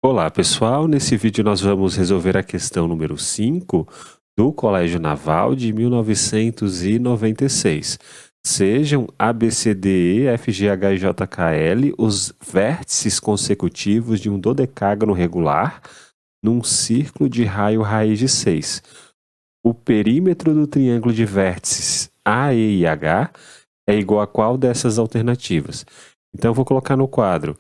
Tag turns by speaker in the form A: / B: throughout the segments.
A: Olá pessoal, nesse vídeo nós vamos resolver a questão número 5 do Colégio Naval de 1996. Sejam ABCDE, FGH e JKL os vértices consecutivos de um dodecágono regular num círculo de raio raiz de 6. O perímetro do triângulo de vértices AE e H é igual a qual dessas alternativas? Então eu vou colocar no quadro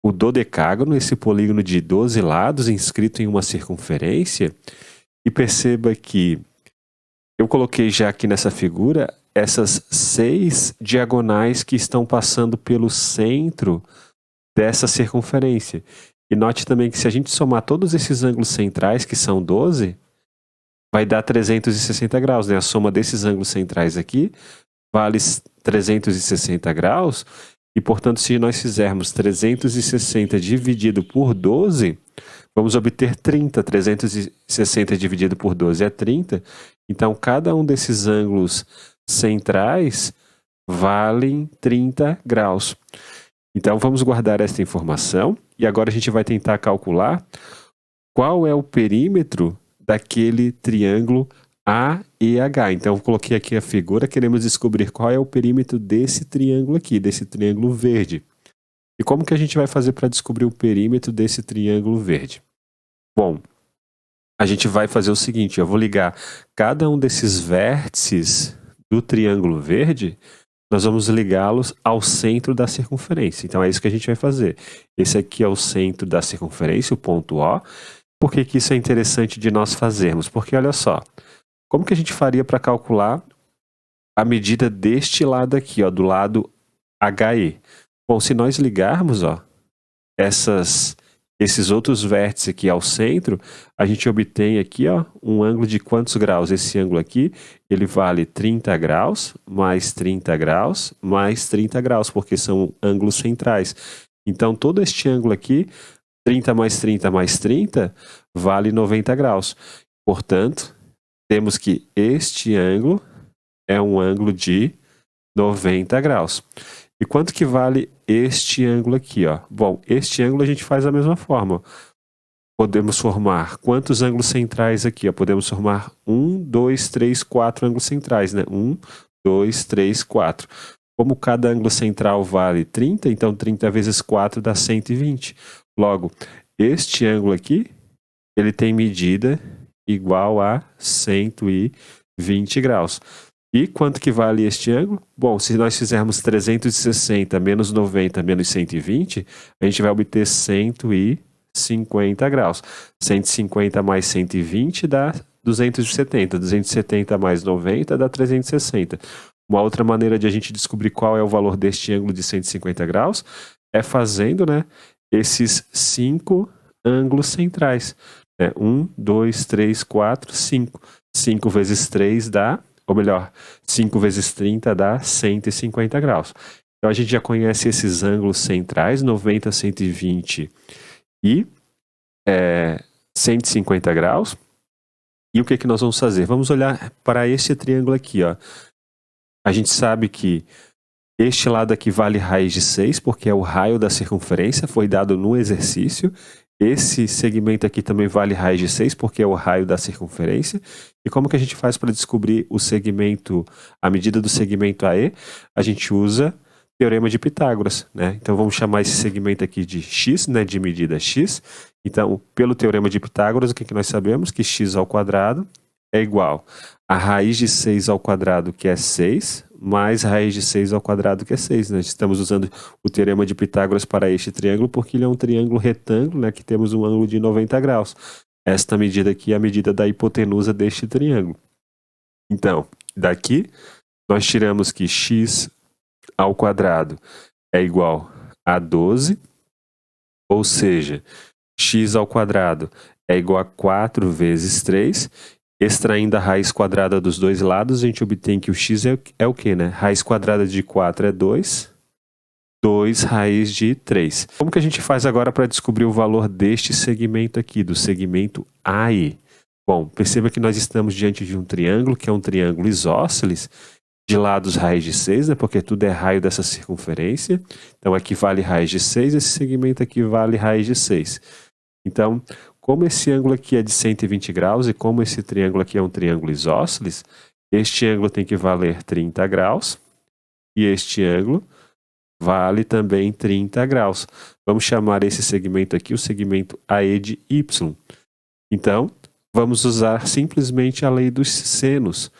A: o dodecágono, esse polígono de 12 lados inscrito em uma circunferência, e perceba que eu coloquei já aqui nessa figura essas 6 diagonais que estão passando pelo centro dessa circunferência. E note também que se a gente somar todos esses ângulos centrais, que são 12, vai dar 360 graus, né? A soma desses ângulos centrais aqui vale 360 graus, e, portanto, se nós fizermos 360 dividido por 12, vamos obter 30. 360 dividido por 12 é 30. Então, cada um desses ângulos centrais valem 30 graus. Então, vamos guardar esta informação. E agora a gente vai tentar calcular qual é o perímetro daquele triângulo AEH. Então, eu coloquei aqui a figura, queremos descobrir qual é o perímetro desse triângulo aqui, desse triângulo verde. E como que a gente vai fazer para descobrir o perímetro desse triângulo verde? Bom, a gente vai fazer o seguinte, eu vou ligar cada um desses vértices do triângulo verde, nós vamos ligá-los ao centro da circunferência. Então, é isso que a gente vai fazer. Esse aqui é o centro da circunferência, o ponto O. Por que que isso é interessante de nós fazermos? Porque, olha só, como que a gente faria para calcular a medida deste lado aqui, ó, do lado HE? Bom, se nós ligarmos, ó, esses outros vértices aqui ao centro, a gente obtém aqui, ó, um ângulo de quantos graus? Esse ângulo aqui, ele vale 30 graus, mais 30 graus, mais 30 graus, porque são ângulos centrais. Então, todo este ângulo aqui, 30 mais 30 mais 30, vale 90 graus. Portanto, temos que este ângulo é um ângulo de 90 graus. E quanto que vale este ângulo aqui, ó? Bom, este ângulo a gente faz da mesma forma. Podemos formar quantos ângulos centrais aqui, ó? Podemos formar 1, 2, 3, 4 ângulos centrais, né? 1, 2, 3, 4. Como cada ângulo central vale 30, então 30 vezes 4 dá 120. Logo, este ângulo aqui, ele tem medida igual a 120 graus. E quanto que vale este ângulo? Bom, se nós fizermos 360 menos 90 menos 120, a gente vai obter 150 graus. 150 mais 120 dá 270. 270 mais 90 dá 360. Uma outra maneira de a gente descobrir qual é o valor deste ângulo de 150 graus é fazendo, né, esses 5 ângulos centrais. 1, 2, 3, 4, 5. 5 vezes 3 dá, ou melhor, 5 vezes 30 dá 150 graus. Então a gente já conhece esses ângulos centrais, 90, 120 e 150 graus. E o que que nós vamos fazer? Vamos olhar para este triângulo aqui, ó. A gente sabe que este lado aqui vale raiz de 6, porque é o raio da circunferência, foi dado no exercício. Esse segmento aqui também vale raiz de 6, porque é o raio da circunferência. E como que a gente faz para descobrir o segmento, a medida do segmento AE? A gente usa teorema de Pitágoras, né? Então vamos chamar esse segmento aqui de x, né, de medida x. Então, pelo teorema de Pitágoras, o que que nós sabemos? Que x ao quadrado é igual a raiz de 6 ao quadrado, que é 6, mais raiz de 6 ao quadrado, que é 6. Né? Estamos usando o teorema de Pitágoras para este triângulo, porque ele é um triângulo retângulo, né, que temos um ângulo de 90 graus. Esta medida aqui é a medida da hipotenusa deste triângulo. Então, daqui, nós tiramos que x ao quadrado é igual a 12, ou seja, x ao quadrado é igual a 4 vezes 3, extraindo a raiz quadrada dos dois lados, a gente obtém que o x é o quê, né? Raiz quadrada de 4 é 2, 2 raiz de 3. Como que a gente faz agora para descobrir o valor deste segmento aqui, do segmento AE? Bom, perceba que nós estamos diante de um triângulo, que é um triângulo isósceles, de lados raiz de 6, né? Porque tudo é raio dessa circunferência. Então aqui vale raiz de 6, esse segmento aqui vale raiz de 6. Então, como esse ângulo aqui é de 120 graus e como esse triângulo aqui é um triângulo isósceles, este ângulo tem que valer 30 graus e este ângulo vale também 30 graus. Vamos chamar esse segmento aqui o segmento AE de Y. Então, vamos usar simplesmente a lei dos senos.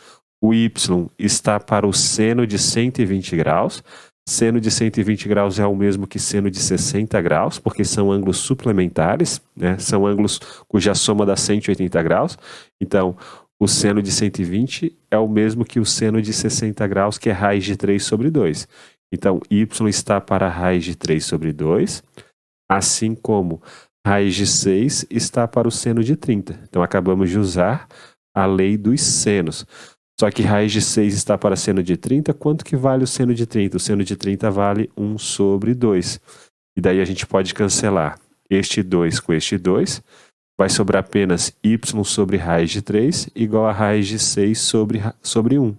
A: O y está para o seno de 120 graus. Seno de 120 graus é o mesmo que seno de 60 graus, porque são ângulos suplementares, né? São ângulos cuja soma dá 180 graus. Então, o seno de 120 é o mesmo que o seno de 60 graus, que é raiz de 3 sobre 2. Então, y está para raiz de 3 sobre 2, assim como raiz de 6 está para o seno de 30. Então, acabamos de usar a lei dos senos. Só que raiz de 6 está para seno de 30. Quanto que vale o seno de 30? O seno de 30 vale 1 sobre 2. E daí a gente pode cancelar este 2 com este 2. Vai sobrar apenas y sobre raiz de 3 igual a raiz de 6 sobre 1.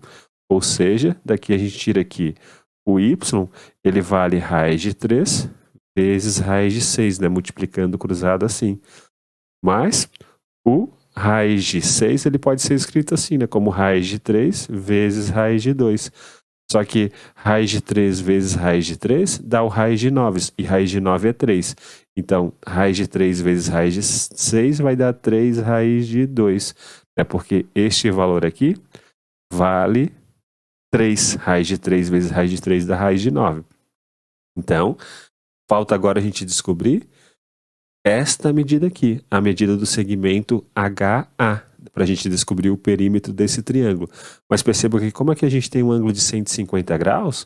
A: Ou seja, daqui a gente tira aqui o y, ele vale raiz de 3 vezes raiz de 6, né? Multiplicando cruzado assim. Mas o raiz de 6 ele pode ser escrito assim, né? Como raiz de 3 vezes raiz de 2. Só que raiz de 3 vezes raiz de 3 dá o raiz de 9, e raiz de 9 é 3. Então, raiz de 3 vezes raiz de 6 vai dar 3 raiz de 2. É porque este valor aqui vale 3. Raiz de 3 vezes raiz de 3 dá raiz de 9. Então, falta agora a gente descobrir esta medida aqui, a medida do segmento HA, para a gente descobrir o perímetro desse triângulo. Mas perceba que como é que a gente tem um ângulo de 150 graus,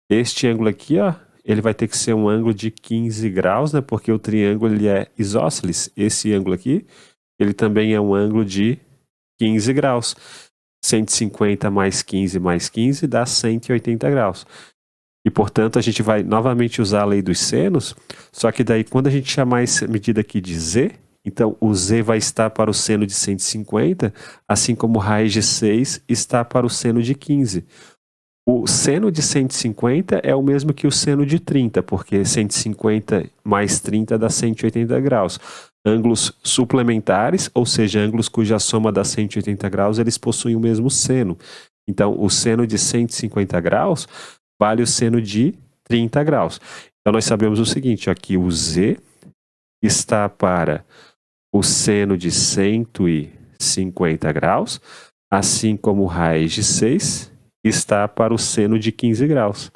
A: este ângulo aqui, ó, ele vai ter que ser um ângulo de 15 graus, né? Porque o triângulo ele é isósceles. Esse ângulo aqui, ele também é um ângulo de 15 graus. 150 mais 15 dá 180 graus. E, portanto, a gente vai novamente usar a lei dos senos, só que daí quando a gente chamar essa medida aqui de z, então o z vai estar para o seno de 150, assim como raiz de 6 está para o seno de 15. O seno de 150 é o mesmo que o seno de 30, porque 150 mais 30 dá 180 graus. Ângulos suplementares, ou seja, ângulos cuja soma dá 180 graus, eles possuem o mesmo seno. Então, o seno de 150 graus vale o seno de 30 graus. Então, nós sabemos o seguinte, aqui o z está para o seno de 150 graus, assim como raiz de 6 está para o seno de 15 graus.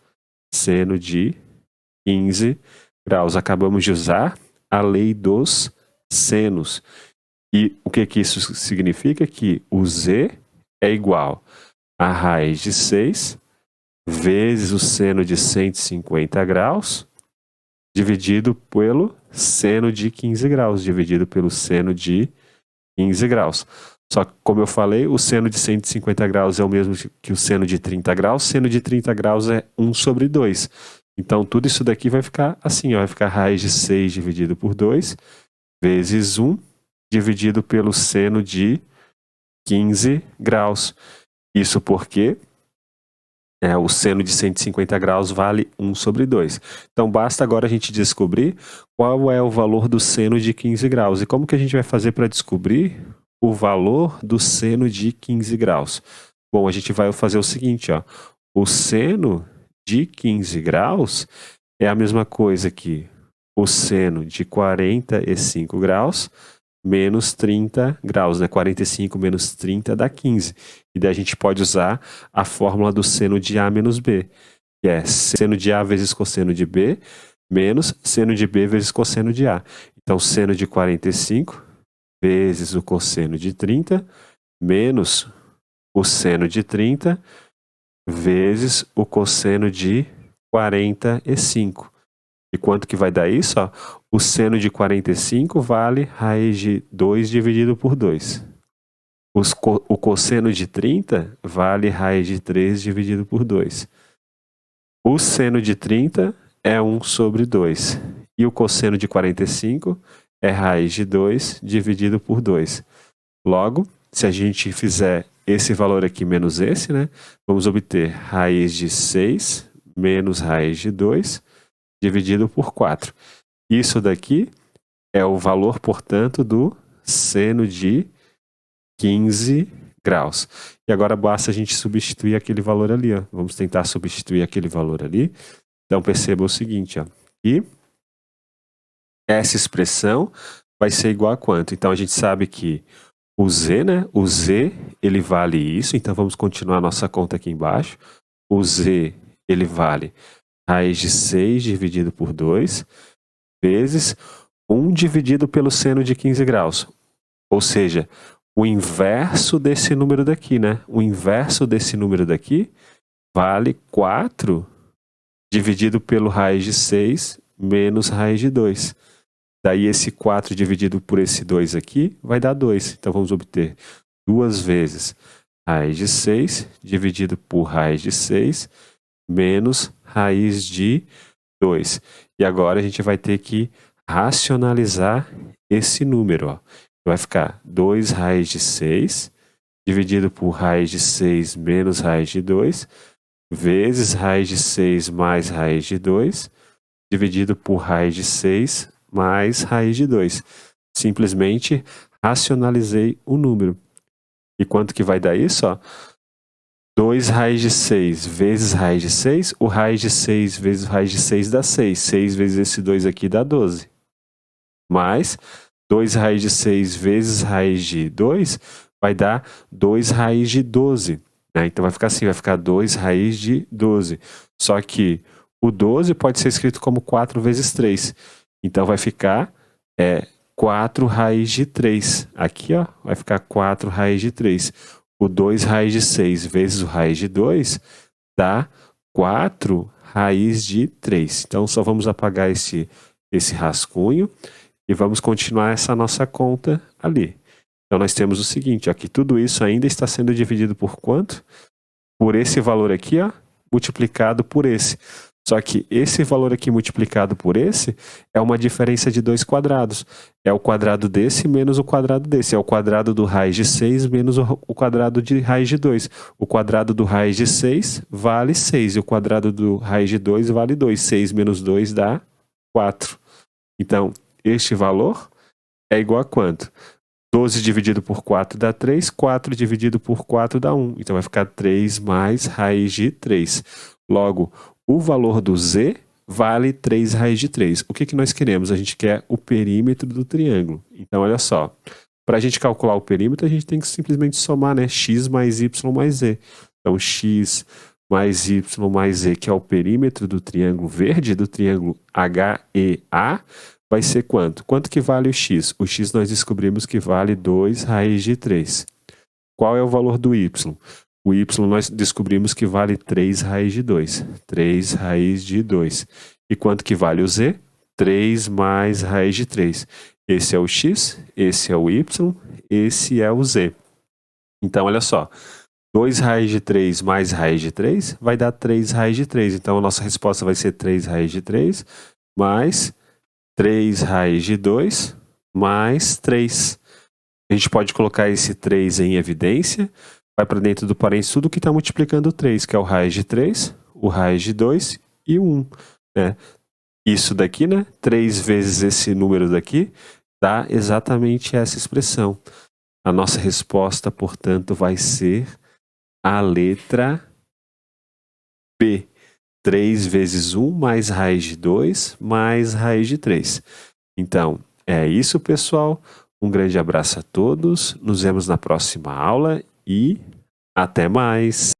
A: Seno de 15 graus. Acabamos de usar a lei dos senos. E o que isso significa? Que o z é igual a raiz de 6 vezes o seno de 150 graus dividido pelo seno de 15 graus, dividido pelo seno de 15 graus. Só que, como eu falei, o seno de 150 graus é o mesmo que o seno de 30 graus. Seno de 30 graus é 1 sobre 2. Então, tudo isso daqui vai ficar assim, ó, vai ficar raiz de 6 dividido por 2, vezes 1, dividido pelo seno de 15 graus. Isso porque o seno de 150 graus vale 1 sobre 2. Então, basta agora a gente descobrir qual é o valor do seno de 15 graus. E como que a gente vai fazer para descobrir o valor do seno de 15 graus? Bom, a gente vai fazer o seguinte, ó. O seno de 15 graus é a mesma coisa que o seno de 45 graus menos 30 graus, né? 45 menos 30 dá 15. E daí a gente pode usar a fórmula do seno de A menos B, que é seno de A vezes cosseno de B, menos seno de B vezes cosseno de A. Então, seno de 45 vezes o cosseno de 30, menos o seno de 30, vezes o cosseno de 45. E quanto que vai dar isso? Ó? O seno de 45 vale raiz de 2 dividido por 2. O cosseno de 30 vale raiz de 3 dividido por 2. O seno de 30 é 1 sobre 2. E o cosseno de 45 é raiz de 2 dividido por 2. Logo, se a gente fizer esse valor aqui menos esse, né, vamos obter raiz de 6 menos raiz de 2 dividido por 4. Isso daqui é o valor, portanto, do seno de 15 graus. E agora basta a gente substituir aquele valor ali, ó. Vamos tentar substituir aquele valor ali. Então perceba o seguinte, ó, que essa expressão vai ser igual a quanto? Então a gente sabe que o z, né? O z, ele vale isso. Então vamos continuar a nossa conta aqui embaixo. O z, ele vale raiz de 6 dividido por 2 vezes 1 dividido pelo seno de 15 graus. Ou seja, o inverso desse número daqui, né? O inverso desse número daqui vale 4 dividido pelo raiz de 6 menos raiz de 2. Daí esse 4 dividido por esse 2 aqui vai dar 2. Então vamos obter 2 vezes raiz de 6 dividido por raiz de 6 menos raiz de 2. E agora a gente vai ter que racionalizar esse número, ó. Vai ficar 2 raiz de 6 dividido por raiz de 6 menos raiz de 2 vezes raiz de 6 mais raiz de 2 dividido por raiz de 6 mais raiz de 2. Simplesmente racionalizei o número. E quanto que vai dar isso? Ó? 2 raiz de 6 vezes raiz de 6. O raiz de 6 vezes raiz de 6 dá 6. 6 vezes esse 2 aqui dá 12. Mais 2 raiz de 6 vezes raiz de 2 vai dar 2 raiz de 12. Né? Então vai ficar assim, vai ficar 2 raiz de 12. Só que o 12 pode ser escrito como 4 vezes 3. Então vai ficar 4 raiz de 3. Aqui, ó, vai ficar 4 raiz de 3. O 2 raiz de 6 vezes o raiz de 2 dá 4 raiz de 3. Então só vamos apagar esse rascunho e vamos continuar essa nossa conta ali. Então nós temos o seguinte, ó, que tudo isso ainda está sendo dividido por quanto? Por esse valor aqui, ó, multiplicado por esse. Só que esse valor aqui multiplicado por esse é uma diferença de 2 quadrados. É o quadrado desse menos o quadrado desse. É o quadrado do raiz de 6 menos o quadrado de raiz de 2. O quadrado do raiz de 6 vale 6. E o quadrado do raiz de 2 vale 2. 6 menos 2 dá 4. Então, este valor é igual a quanto? 12 dividido por 4 dá 3. 4 dividido por 4 dá 1. Então vai ficar 3 mais raiz de 3. Logo, o valor do z vale 3 raiz de 3. O que nós queremos? A gente quer o perímetro do triângulo. Então, olha só. Para a gente calcular o perímetro, a gente tem que simplesmente somar, né? X mais y mais z. Então, x mais y mais z, que é o perímetro do triângulo verde, do triângulo HEA, vai ser quanto? Quanto que vale o x? O x nós descobrimos que vale 2 raiz de 3. Qual é o valor do y? O y nós descobrimos que vale 3 raiz de 2. 3 raiz de 2. E quanto que vale o z? 3 mais raiz de 3. Esse é o x, esse é o y, esse é o z. Então, olha só. 2 raiz de 3 mais raiz de 3 vai dar 3 raiz de 3. Então, a nossa resposta vai ser 3 raiz de 3 mais 3 raiz de 2 mais 3. A gente pode colocar esse 3 em evidência. Vai para dentro do parênteses tudo que está multiplicando 3, que é o raiz de 3, o raiz de 2 e o 1. Né? Isso daqui, né? 3 vezes esse número daqui, dá exatamente essa expressão. A nossa resposta, portanto, vai ser a letra B. 3 vezes 1 mais raiz de 2 mais raiz de 3. Então, é isso, pessoal. Um grande abraço a todos. Nos vemos na próxima aula e até mais!